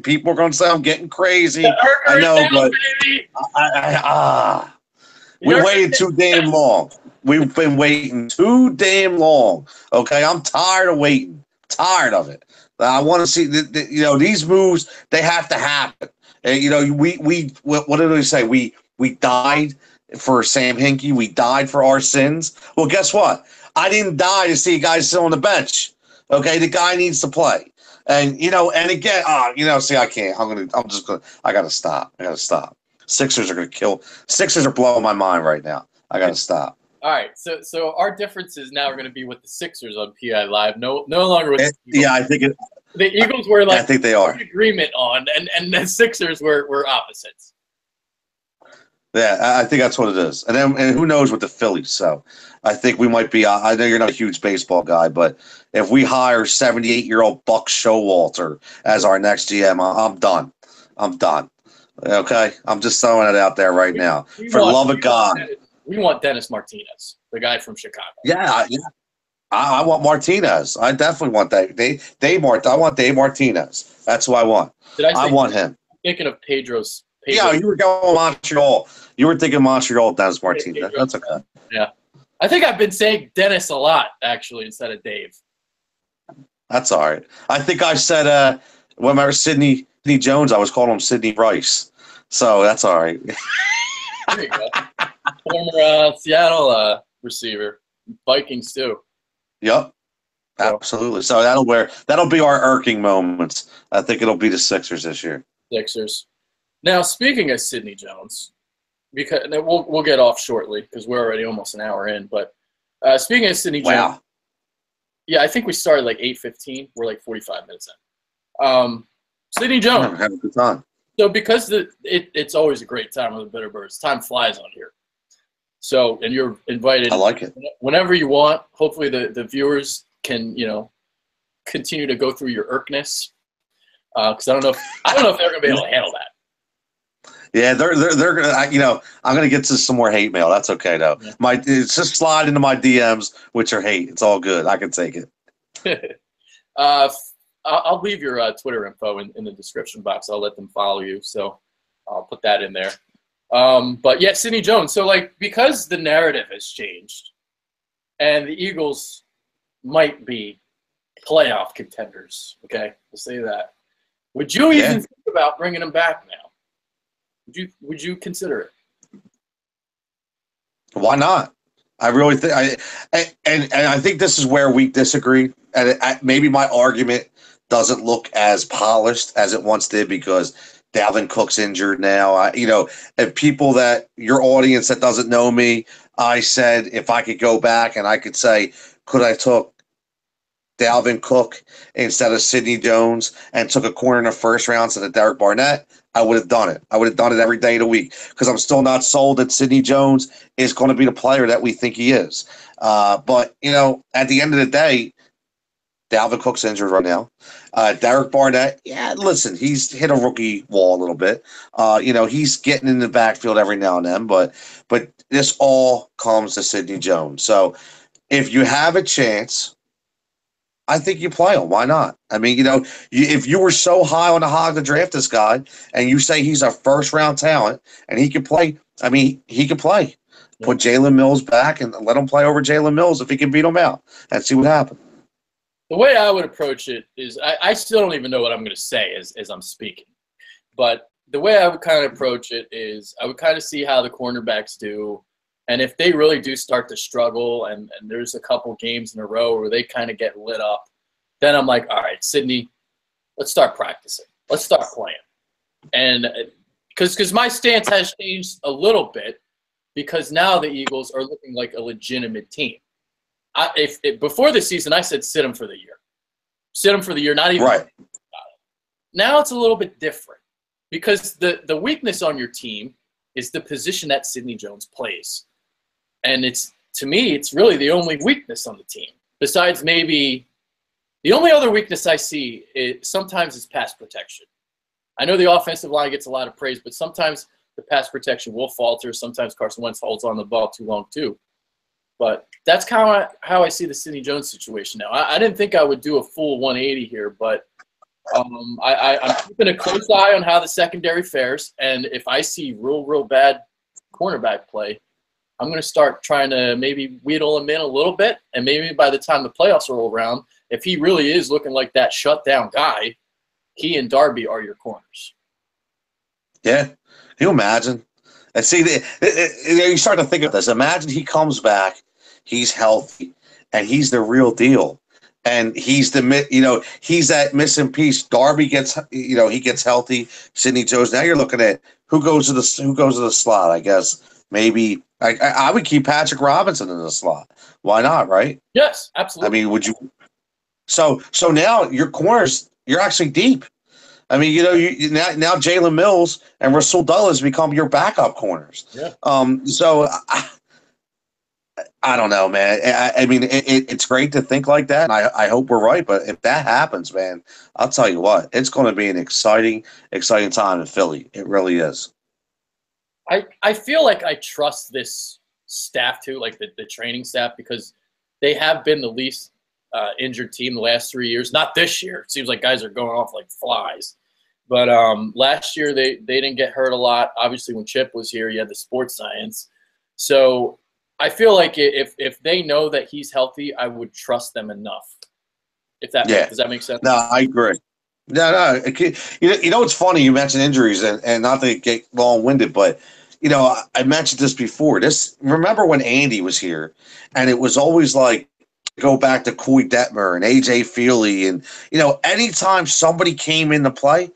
people are going to say I'm getting crazy. I know, but we waited too damn long. We've been waiting too damn long. Okay, I'm tired of waiting. Tired of it. I want to see these moves. They have to happen. What did we say? We died for Sam Hinkie. We died for our sins. Well, guess what? I didn't die to see guys sit on the bench. Okay, the guy needs to play. And and again, see, I can't. I gotta stop. Sixers are gonna kill. Sixers are blowing my mind right now. I gotta stop.
All right, so our differences now are going to be with the Sixers on PI Live. No longer with the Eagles.
Yeah, I think
the Eagles were like
I think they are
agreement on, and the Sixers were opposites.
Yeah, I think that's what it is. And who knows with the Phillies? So I think we might be. I know you're not a huge baseball guy, but if we hire 78-year-old Buck Showalter as our next GM, I'm done. I'm done. Okay, I'm just throwing it out there right now. For the love of God.
We want Dennis Martinez, the guy from Chicago.
Yeah. I want Martinez. I definitely want that. I want Dave Martinez. That's who I want. I want him.
Thinking of Pedro's.
Yeah, you were going Montreal. You were thinking Montreal, Dennis Martinez. That's okay.
Yeah. I think I've been saying Dennis a lot, actually, instead of Dave.
That's all right. I think I said, remember Sidney Jones, I was calling him Sidney Rice. So that's all right.
There you go. Former Seattle receiver. Vikings, too.
Yep. Absolutely. So that'll be our irking moments. I think it'll be the Sixers this year.
Sixers. Now, speaking of Sidney Jones, because we'll get off shortly because we're already almost an hour in. But speaking of Sidney Jones, yeah, I think we started like 8:15. We're like 45 minutes in. Sidney Jones.
Have a good time.
So because it's always a great time with the Bitterbirds. Time flies on here. So, and you're invited.
I like it.
Whenever you want. Hopefully the viewers can, continue to go through your irkness. Because I don't know if they're going to be able to handle that.
Yeah, they're gonna. I'm gonna get to some more hate mail. That's okay though. Yeah. It's just slide into my DMs with your hate. It's all good. I can take it.
I'll leave your Twitter info in the description box. I'll let them follow you, so I'll put that in there. But yeah, Sidney Jones. So because the narrative has changed, and the Eagles might be playoff contenders. Okay, we'll say that. Would you even think about bringing them back now? Would you consider it?
Why not? I really think and I think this is where we disagree. And maybe my argument doesn't look as polished as it once did because Dalvin Cook's injured now. And people that your audience that doesn't know me, I said if I could go back and I could say, could I took Dalvin Cook instead of Sidney Jones and took a corner in the first round instead of Derek Barnett, I would have done it. I would have done it every day of the week because I'm still not sold that Sidney Jones is going to be the player that we think he is. But, at the end of the day, Dalvin Cook's injured right now. Derek Barnett, listen, he's hit a rookie wall a little bit. He's getting in the backfield every now and then, but this all comes to Sidney Jones. So if you have a chance, I think you play him. Why not? I mean, if you were so high on the hog to draft this guy and you say he's a first-round talent and he can play, I mean, he can play. Yeah. Put Jalen Mills back and let him play over Jalen Mills if he can beat him out and see what happens.
The way I would approach it is I still don't even know what I'm going to say as I'm speaking. But the way I would kind of approach it is I would kind of see how the cornerbacks do. And if they really do start to struggle and there's a couple games in a row where they kind of get lit up, then I'm like, all right, Sidney, let's start practicing. Let's start playing. And because my stance has changed a little bit because now the Eagles are looking like a legitimate team. If before the season, I said sit him for the year. Sit him for the year, not even
right.
Now it's a little bit different because the weakness on your team is the position that Sidney Jones plays. And to me, it's really the only weakness on the team. Besides maybe the only other weakness I see sometimes is pass protection. I know the offensive line gets a lot of praise, but sometimes the pass protection will falter. Sometimes Carson Wentz holds on the ball too long too. But that's kind of how I see the Sidney Jones situation now. I didn't think I would do a full 180 here, but I'm keeping a close eye on how the secondary fares. And if I see real bad cornerback play, I'm going to start trying to maybe wheedle him in a little bit. And maybe by the time the playoffs roll around, if he really is looking like that shutdown guy, he and Darby are your corners.
Yeah. Can you imagine? And see, you start to think of this. Imagine he comes back. He's healthy, and he's the real deal. And he's he's that missing piece. Darby gets, he gets healthy. Sidney Jones. Now you're looking at who goes to the slot. I guess maybe I would keep Patrick Robinson in the slot. Why not? Right?
Yes, absolutely.
I mean, would you? So now your corners, you're actually deep. I mean, now Jalen Mills and Rasul Douglas become your backup corners.
Yeah.
So I don't know, man. I mean, it's great to think like that, and I hope we're right. But if that happens, man, I'll tell you what, it's going to be an exciting time in Philly. It really is.
I feel like I trust this staff too, like the training staff, because they have been the least injured team the last 3 years. Not this year. It seems like guys are going off like flies. But last year they didn't get hurt a lot. Obviously, when Chip was here, you had the sports science. So I feel like if they know that he's healthy, I would trust them enough. Does that make sense?
No, I agree. No. It's funny you mentioned injuries and not to get long-winded, but I mentioned this before. Remember when Andy was here, and it was always like go back to Coy Detmer and AJ Feely, and anytime somebody came into play,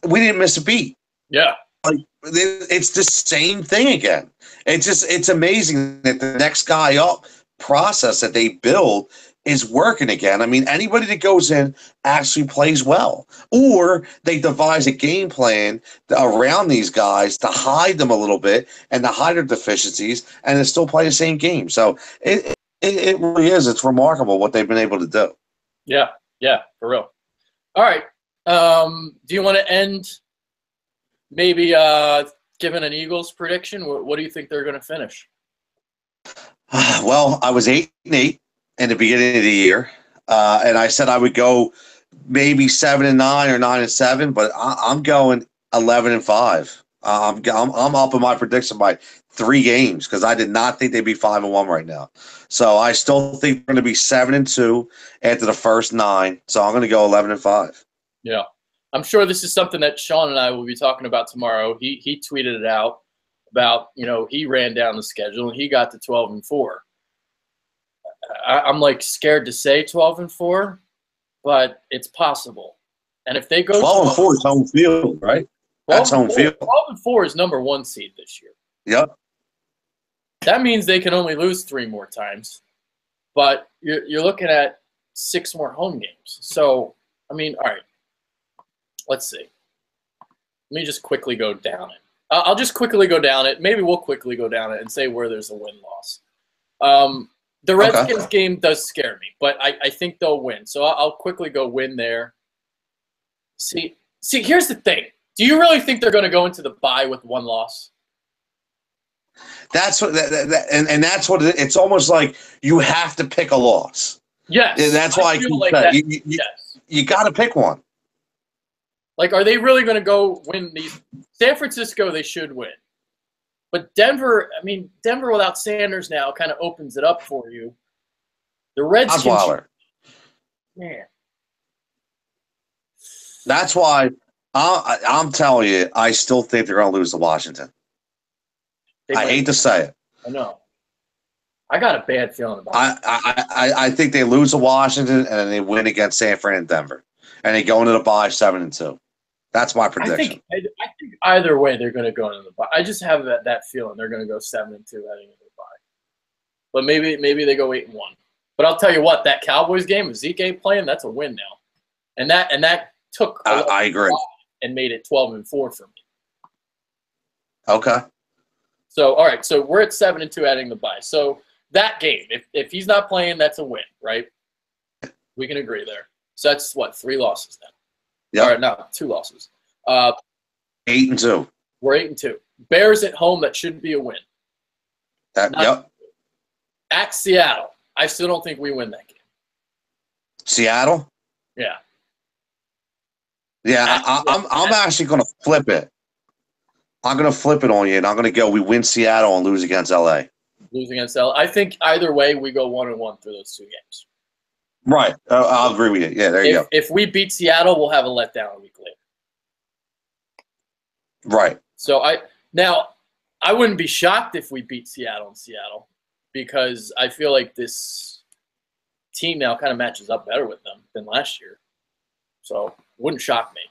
we didn't miss a beat.
Yeah.
Like it's the same thing again. It's amazing that the next guy up process that they build is working again. I mean, anybody that goes in actually plays well, or they devise a game plan around these guys to hide them a little bit and to hide their deficiencies, and they still play the same game. So it really is. It's remarkable what they've been able to do.
Yeah, for real. All right. Do you want to end maybe giving an Eagles prediction? What do you think they're going to finish?
Well, I was 8-8 in the beginning of the year, and I said I would go maybe 7-9 or 9-7, but I'm going 11-5. I'm up in my prediction by 3 games because I did not think they'd be 5-1 right now. So I still think they're going to be 7-2 after the first 9. So I'm going to go 11-5. Yeah,
I'm sure this is something that Sean and I will be talking about tomorrow. He tweeted it out. about, he ran down the schedule and he got to 12-4. I'm like scared to say 12-4, but it's possible. And if they go
12-4 is home field, right? That's home field.
12-4 is number 1 seed this year.
Yep.
That means they can only lose 3 more times, but you're looking at 6 more home games. So, all right, let's see. Let me just quickly go down it. I'll just quickly go down it. Maybe we'll quickly go down it and say where there's a win-loss. The Redskins game does scare me, but I think they'll win. So I'll quickly go win there. See, here's the thing. Do you really think they're going to go into the bye with 1 loss?
That's what, and that's what it's almost like you have to pick a loss.
Yes,
and that's why I keep
like
saying you got to pick one.
Like, are they really going to go win these? San Francisco, they should win. But Denver, Denver without Sanders now kind of opens it up for you. The Redskins.
Osweiler.
Man.
That's why I'm telling you, I still think they're going to lose to Washington. I hate to say it.
I know. I got a bad feeling about it.
I think they lose to Washington and then they win against San Fran and Denver. And they go into the bye 7-2. That's my prediction.
I think either way they're going to go into the bye. I just have that feeling they're going to go 7-2 heading into the bye. But maybe they go 8-1. But I'll tell you what, that Cowboys game, if Zeke ain't playing, that's a win now. And that took
I agree.
And made it 12-4 for me.
Okay.
So all right, so we're at 7-2 heading the bye. So that game, if he's not playing, that's a win, right? We can agree there. So that's what, 3 losses then?
Yeah.
All right, no, 2 losses.
8-2.
We're 8-2. Bears at home, that should be a win.
Yep.
At Seattle, I still don't think we win that game.
Seattle?
Yeah.
Yeah, I'm actually going to flip it. I'm going to flip it on you, and I'm going to go we win Seattle and lose against LA.
Lose against LA. I think either way we go 1-1 through those 2 games.
Right. I'll agree with you. Yeah, there you go.
If we beat Seattle, we'll have a letdown a week later.
Right.
So I wouldn't be shocked if we beat Seattle in Seattle because I feel like this team now kind of matches up better with them than last year. So it wouldn't shock me.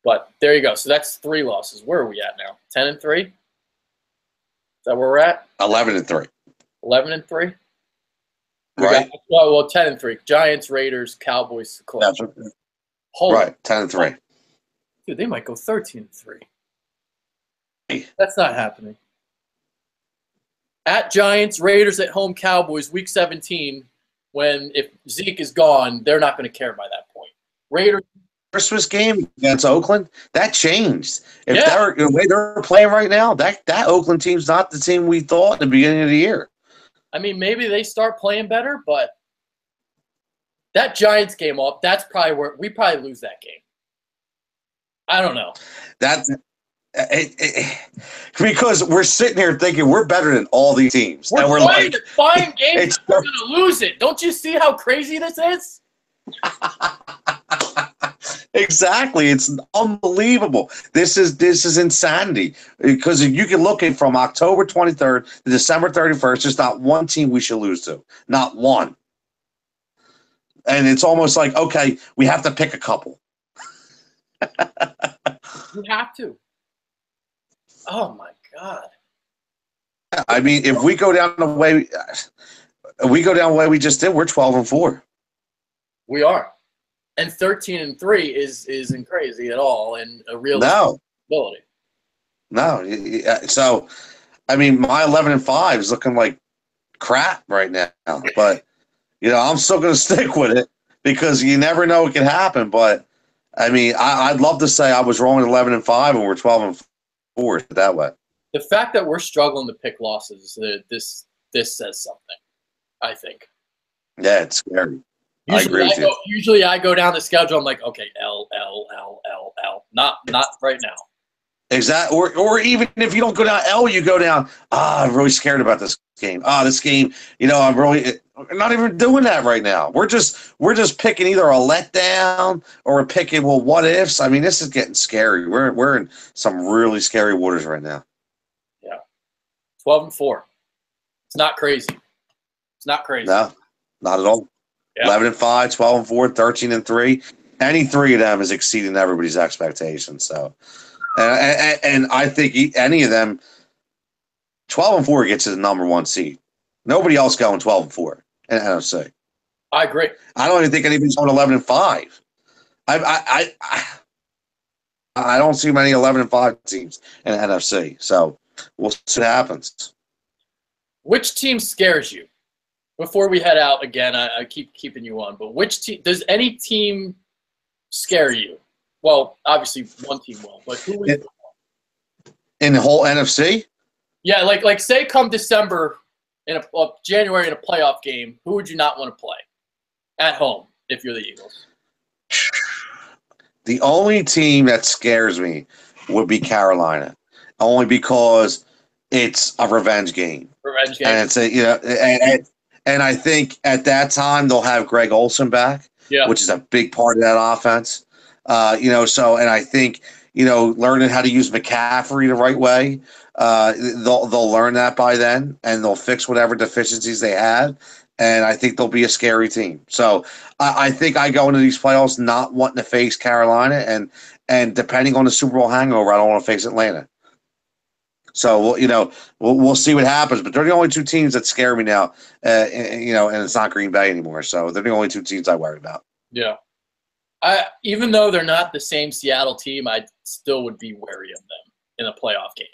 But there you go. So that's 3 losses. Where are we at now? 10-3? Is that where we're at?
11-3.
11-3?
Right.
Well, 10-3. Giants, Raiders, Cowboys, Colts.
Right. 10-3.
Dude, they might go 13-3. That's not happening. At Giants, Raiders at home, Cowboys, Week 17. If Zeke is gone, they're not going to care by that point. Raiders.
Christmas game against Oakland, that changed. The way they're playing right now, that Oakland team's not the team we thought at the beginning of the year.
Maybe they start playing better, but that Giants game that's probably where we probably lose that game. I don't know.
Because we're sitting here thinking we're better than all these teams.
We're playing the fine games. We're going to lose it. Don't you see how crazy this is?
Exactly. It's unbelievable. This is insanity because you can look at from October 23rd to December 31st, there's not one team we should lose to. Not one. And it's almost like, okay, we have to pick a couple.
You have to. Oh, my God.
If we go down the way we just did, we're 12-4.
We are. And 13-3 isn't crazy at all, and a real possibility.
No. So, my 11-5 is looking like crap right now. But I'm still going to stick with it because you never know what can happen. But I'd love to say I was wrong at 11-5 and we're 12-4 that way.
The fact that we're struggling to pick losses, this says something. I think.
Yeah, it's scary.
Usually I go down the schedule. I'm like, okay, L. Not right now.
Exactly. Or even if you don't go down L, you go down. I'm really scared about this game. This game. I'm really not even doing that right now. We're just picking either a letdown or we're picking what ifs. This is getting scary. We're in some really scary waters right now.
Yeah. 12-4. It's not crazy. It's not crazy.
No, not at all.
Yeah.
11-5, 12-4, 13-3. Any three of them is exceeding everybody's expectations. So, and I think any of them, 12-4 gets to the number one seed. Nobody else going 12-4 in NFC.
I agree.
I don't even think anybody's going 11-5. I don't see many 11-5 teams in the NFC. So we'll see what happens.
Which team scares you? Before we head out again, I keep keeping you on, but which team does any team scare you? Well, obviously one team will, but who is
in the whole NFC?
Yeah, like say come December in January in a playoff game, who would you not want to play at home if you're the Eagles?
The only team that scares me would be Carolina, only because it's a revenge game.
Revenge game,
and it's and I think at that time they'll have Greg Olsen back, which is a big part of that offense. So and I think learning how to use McCaffrey the right way, they'll learn that by then, and they'll fix whatever deficiencies they had. And I think they'll be a scary team. So I think I go into these playoffs not wanting to face Carolina, and depending on the Super Bowl hangover, I don't want to face Atlanta. So we'll see what happens. But they're the only two teams that scare me now. And it's not Green Bay anymore. So they're the only two teams I worry about.
Yeah. Even though they're not the same Seattle team, I still would be wary of them in a playoff game.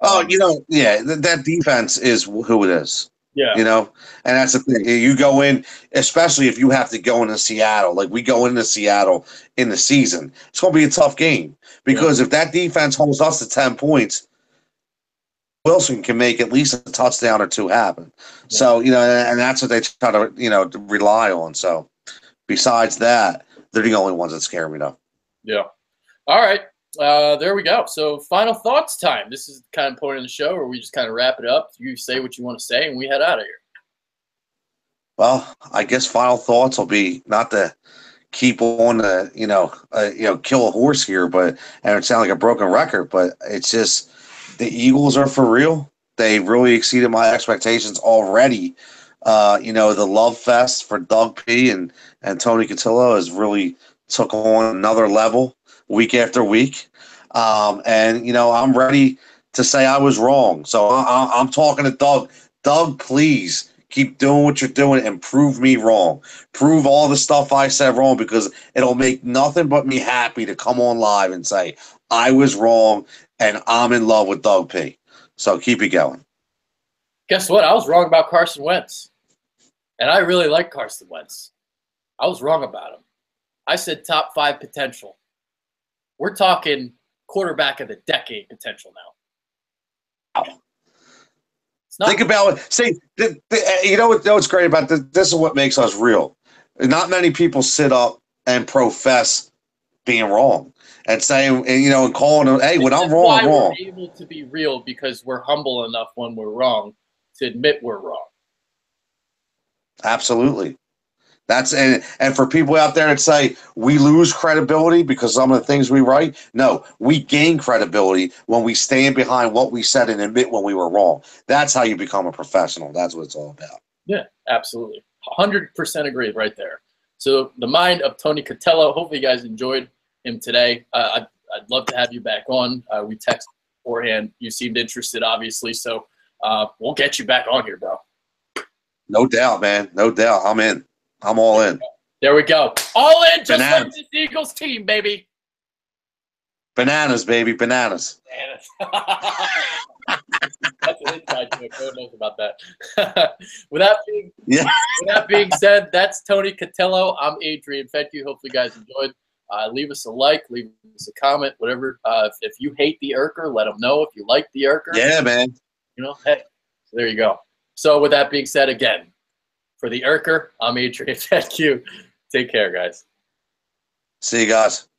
Oh, that defense is who it is.
Yeah.
And that's the thing. You go in, especially if you have to go into Seattle, like we go into Seattle in the season, it's going to be a tough game because if that defense holds us to 10 points, Wilson can make at least a touchdown or two happen. Yeah. So, and that's what they try to, rely on. So besides that, they're the only ones that scare me, though.
Yeah. All right. There we go. So final thoughts time. This is the kind of point in the show where we just kind of wrap it up. You say what you want to say, and we head out of here.
Well, I guess final thoughts will be not to keep on the, kill a horse here, and it sounds like a broken record, but it's just the Eagles are for real. They really exceeded my expectations already. The love fest for Doug P. and Tony Cutillo has really took on another level week after week. I'm ready to say I was wrong. So I'm talking to Doug. Doug, please keep doing what you're doing and prove me wrong. Prove all the stuff I said wrong, because it'll make nothing but me happy to come on live and say I was wrong and I'm in love with Doug P. So keep it going.
Guess what? I was wrong about Carson Wentz. And I really like Carson Wentz. I was wrong about him. I said top 5 potential. We're talking quarterback of the decade potential now.
Think about it. See, what's great about this? This is what makes us real. Not many people sit up and profess being wrong and saying, and calling them, hey, when I'm wrong, I'm wrong.
We're able to be real because we're humble enough when we're wrong to admit we're wrong.
Absolutely. And for people out there that say we lose credibility because some of the things we write, no, we gain credibility when we stand behind what we said and admit when we were wrong. That's how you become a professional. That's what it's all about.
Yeah, absolutely. 100% agree right there. So the mind of Tony Cutillo. Hopefully you guys enjoyed him today. I'd love to have you back on. We texted beforehand. You seemed interested, obviously. So we'll get you back on here, bro.
No doubt, man. No doubt. I'm in. I'm all in.
There we go. All in, just like this Eagles team, baby.
Bananas, baby. Bananas.
That's an inside joke. No one knows about that. With that being said, that's Tony Cutillo. I'm Adrian Fetke. Hopefully you guys enjoyed. Leave us a like. Leave us a comment. Whatever. If you hate the Erker, let them know. If you like the Erker.
Yeah, man.
Hey. So there you go. So with that being said, again, for the Erker, I'm Adrian Fetke. Take care, guys.
See you guys.